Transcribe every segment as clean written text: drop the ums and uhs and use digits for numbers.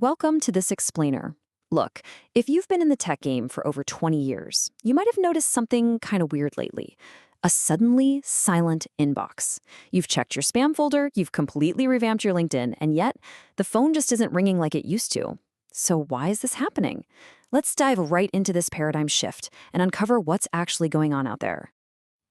Welcome to this explainer. Look, if you've been in the tech game for over 20 years, you might have noticed something kind of weird lately. A suddenly silent inbox. You've checked your spam folder, you've completely revamped your LinkedIn, and yet the phone just isn't ringing like it used to. So why is this happening? Let's dive right into this paradigm shift and uncover what's actually going on out there.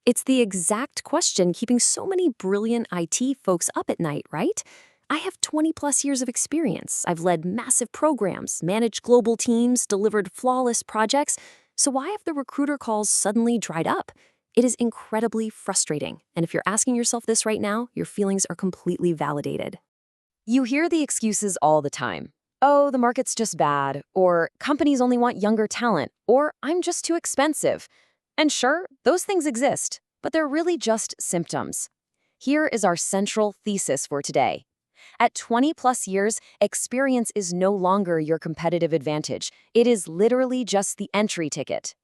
It's the exact question keeping so many brilliant IT folks up at night, right? I have 20 plus years of experience. I've led massive programs, managed global teams, delivered flawless projects. So why have the recruiter calls suddenly dried up? It is incredibly frustrating. And if you're asking yourself this right now, your feelings are completely validated. You hear the excuses all the time. Oh, the market's just bad, or companies only want younger talent, or I'm just too expensive. And sure, those things exist, but they're really just symptoms. Here is our central thesis for today. At 20 plus years, experience is no longer your competitive advantage. It is literally just the entry ticket.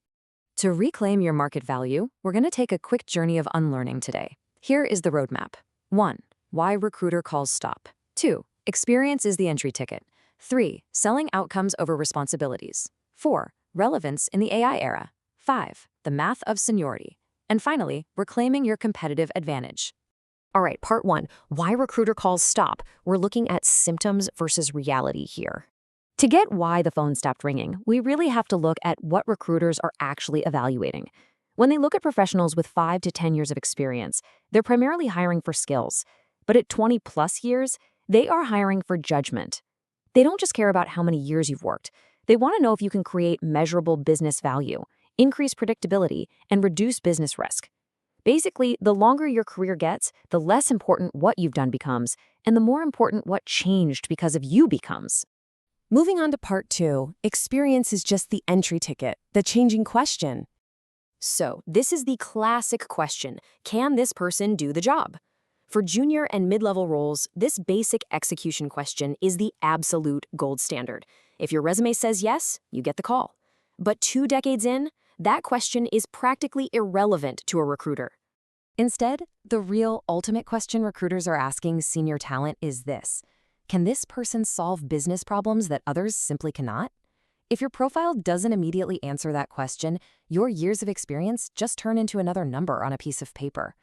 To reclaim your market value, we're going to take a quick journey of unlearning today. Here is the roadmap. 1. Why recruiter calls stop. 2. Experience is the entry ticket. 3. Selling outcomes over responsibilities. 4. Relevance in the AI era. 5. The math of seniority. And finally, reclaiming your competitive advantage. All right, part 1, why recruiter calls stop. We're looking at symptoms versus reality here. To get why the phone stopped ringing, we really have to look at what recruiters are actually evaluating. When they look at professionals with 5 to 10 years of experience, they're primarily hiring for skills. But at 20 plus years, they are hiring for judgment. They don't just care about how many years you've worked. They want to know if you can create measurable business value, increase predictability, and reduce business risk. Basically, the longer your career gets, the less important what you've done becomes, and the more important what changed because of you becomes. Moving on to part 2, experience is just the entry ticket, the changing question. So, this is the classic question. Can this person do the job? For junior and mid-level roles, this basic execution question is the absolute gold standard. If your resume says yes, you get the call. But 2 decades in, that question is practically irrelevant to a recruiter. Instead, the real ultimate question recruiters are asking senior talent is this: can this person solve business problems that others simply cannot? If your profile doesn't immediately answer that question, your years of experience just turn into another number on a piece of paper.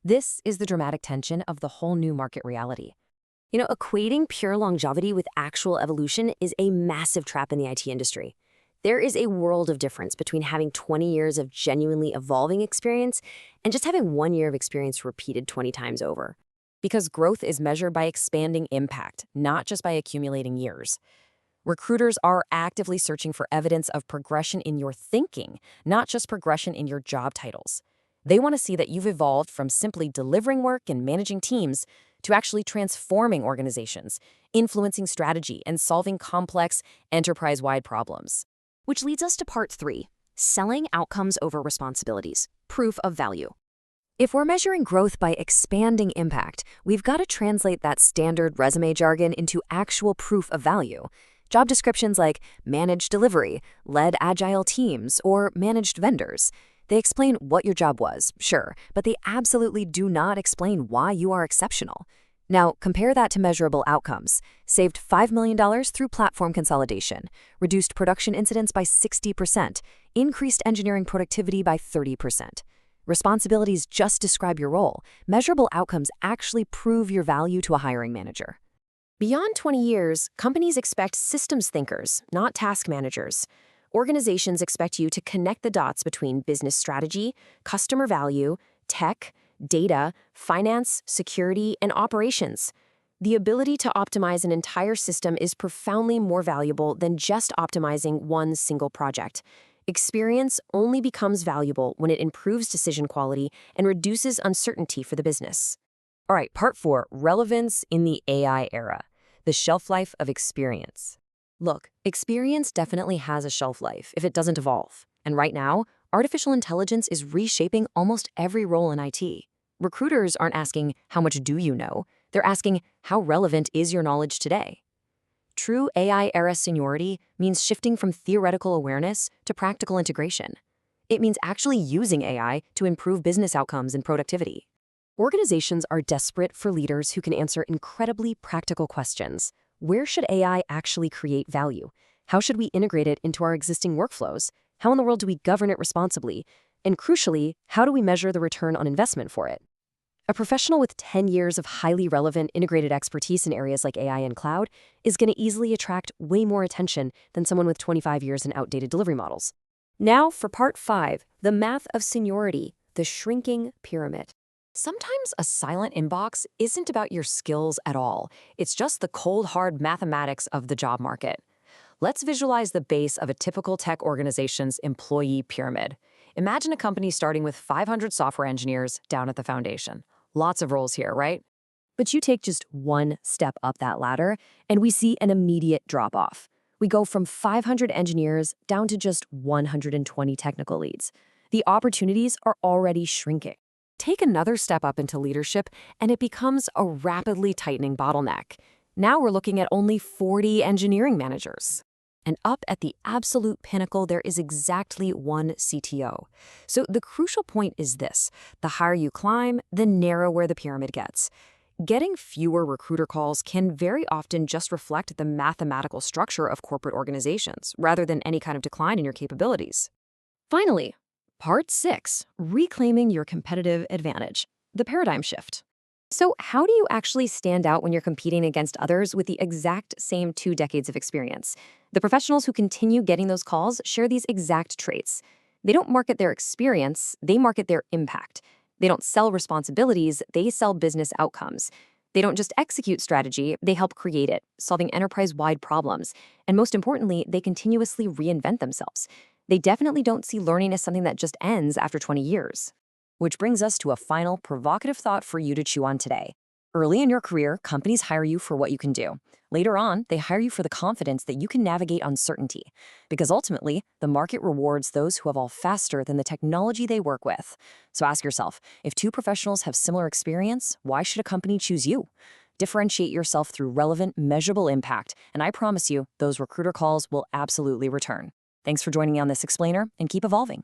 This is the dramatic tension of the whole new market reality. Equating pure longevity with actual evolution is a massive trap in the IT industry. There is a world of difference between having 20 years of genuinely evolving experience and just having 1 year of experience repeated 20 times over. Because growth is measured by expanding impact, not just by accumulating years. Recruiters are actively searching for evidence of progression in your thinking, not just progression in your job titles. They want to see that you've evolved from simply delivering work and managing teams to actually transforming organizations, influencing strategy, and solving complex, enterprise-wide problems. Which leads us to part 3, selling outcomes over responsibilities, proof of value. If we're measuring growth by expanding impact, we've got to translate that standard resume jargon into actual proof of value. Job descriptions like managed delivery, led agile teams, or managed vendors. They explain what your job was, sure, but they absolutely do not explain why you are exceptional. Now, compare that to measurable outcomes. Saved $5 million through platform consolidation, reduced production incidents by 60%, increased engineering productivity by 30%. Responsibilities just describe your role. Measurable outcomes actually prove your value to a hiring manager. Beyond 20 years, companies expect systems thinkers, not task managers. Organizations expect you to connect the dots between business strategy, customer value, tech, data, finance, security, and operations. The ability to optimize an entire system is profoundly more valuable than just optimizing one single project. Experience only becomes valuable when it improves decision quality and reduces uncertainty for the business. All right, part 4, relevance in the AI era, the shelf life of experience. Look, experience definitely has a shelf life if it doesn't evolve. And right now, artificial intelligence is reshaping almost every role in IT. Recruiters aren't asking, how much do you know? They're asking, how relevant is your knowledge today? True AI-era seniority means shifting from theoretical awareness to practical integration. It means actually using AI to improve business outcomes and productivity. Organizations are desperate for leaders who can answer incredibly practical questions. Where should AI actually create value? How should we integrate it into our existing workflows? How in the world do we govern it responsibly? And crucially, how do we measure the return on investment for it? A professional with 10 years of highly relevant integrated expertise in areas like AI and cloud is going to easily attract way more attention than someone with 25 years in outdated delivery models. Now for part 5, the math of seniority, the shrinking pyramid. Sometimes a silent inbox isn't about your skills at all. It's just the cold, hard mathematics of the job market. Let's visualize the base of a typical tech organization's employee pyramid. Imagine a company starting with 500 software engineers down at the foundation. Lots of roles here, right? But you take just one step up that ladder, and we see an immediate drop-off. We go from 500 engineers down to just 120 technical leads. The opportunities are already shrinking. Take another step up into leadership, and it becomes a rapidly tightening bottleneck. Now we're looking at only 40 engineering managers. And up at the absolute pinnacle, there is exactly one CTO. So the crucial point is this: the higher you climb, the narrower the pyramid gets. Getting fewer recruiter calls can very often just reflect the mathematical structure of corporate organizations, rather than any kind of decline in your capabilities. Finally, part 6, reclaiming your competitive advantage, the paradigm shift. So how do you actually stand out when you're competing against others with the exact same 2 decades of experience? The professionals who continue getting those calls share these exact traits. They don't market their experience, they market their impact. They don't sell responsibilities, they sell business outcomes. They don't just execute strategy, they help create it, solving enterprise-wide problems. And most importantly, they continuously reinvent themselves. They definitely don't see learning as something that just ends after 20 years. Which brings us to a final provocative thought for you to chew on today. Early in your career, companies hire you for what you can do. Later on, they hire you for the confidence that you can navigate uncertainty. Because ultimately, the market rewards those who evolve faster than the technology they work with. So ask yourself, if 2 professionals have similar experience, why should a company choose you? Differentiate yourself through relevant, measurable impact, and I promise you, those recruiter calls will absolutely return. Thanks for joining me on this explainer, and keep evolving.